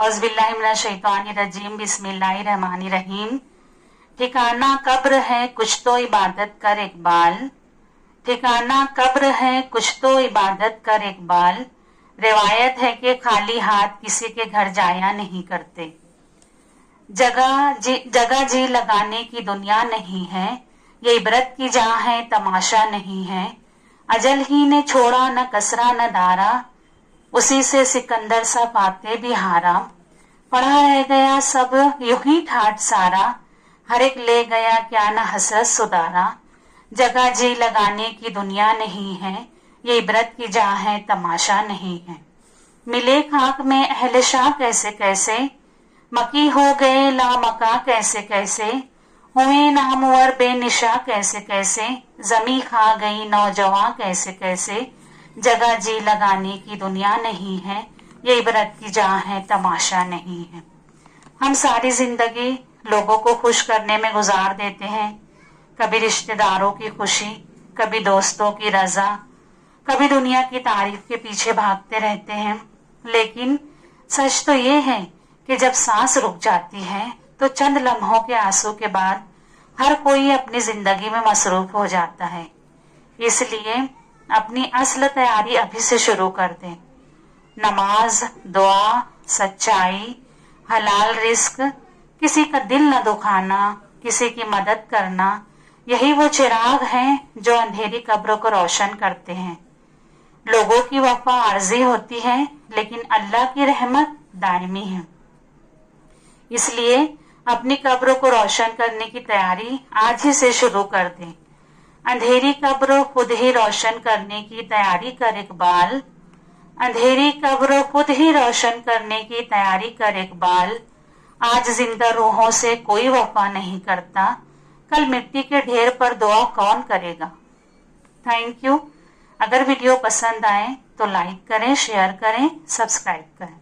औज़ुबिल्लाहिमिनश्शैतानिर्रजीम बिस्मिल्लाहिर्रहमानिर्रहीम। ठिकाना कब्र है कुछ तो इबादत कर इकबाल, ठिकाना कब्र है कुछ तो इबादत कर इकबाल। रिवायत है कि खाली हाथ किसी के घर जाया नहीं करते। जगह जी लगाने की दुनिया नहीं है, ये इबरत की जहाँ है तमाशा नहीं है। अजल ही ने छोड़ा न कसरा न दारा, उसी से सिकंदर सा फाते भी हारा। पढ़ा रह गया सब यूं ही ठाट सारा, हर एक ले गया क्या न हसरत सुधारा। जगह जी लगाने की दुनिया नहीं है, ये इबरत की जहाँ है तमाशा नहीं है। मिले खाक में अहले शाह कैसे कैसे, मकी हो गए लामका कैसे कैसे। हुए नामवर बेनिशा कैसे कैसे, जमी खा गई नौजवां कैसे कैसे। जगह जी लगाने की दुनिया नहीं है, ये इबरत की जहाँ है तमाशा नहीं है। हम सारी जिंदगी लोगों को खुश करने में गुजार देते हैं, कभी रिश्तेदारों की खुशी, कभी दोस्तों की रजा, कभी दुनिया की तारीफ के पीछे भागते रहते हैं। लेकिन सच तो ये है कि जब सांस रुक जाती है तो चंद लम्हों के आंसू के बाद हर कोई अपनी जिंदगी में मसरूफ हो जाता है। इसलिए अपनी असल तैयारी अभी से शुरू कर दें। नमाज, दुआ, सच्चाई, हलाल रिस्क, किसी का दिल न दुखाना, किसी की मदद करना, यही वो चिराग हैं जो अंधेरी कब्रों को रोशन करते हैं। लोगों की वफा आर्जी होती है, लेकिन अल्लाह की रहमत दायमी है। इसलिए अपनी कब्रों को रोशन करने की तैयारी आज ही से शुरू कर दें। अंधेरी कब्र खुद ही रोशन करने की तैयारी कर इकबाल, अंधेरी कब्र खुद ही रोशन करने की तैयारी कर इकबाल। आज जिंदा रूहों से कोई वफा नहीं करता, कल मिट्टी के ढेर पर दुआ कौन करेगा। Thank you. अगर वीडियो पसंद आए तो लाइक करें, शेयर करें, सब्सक्राइब करें।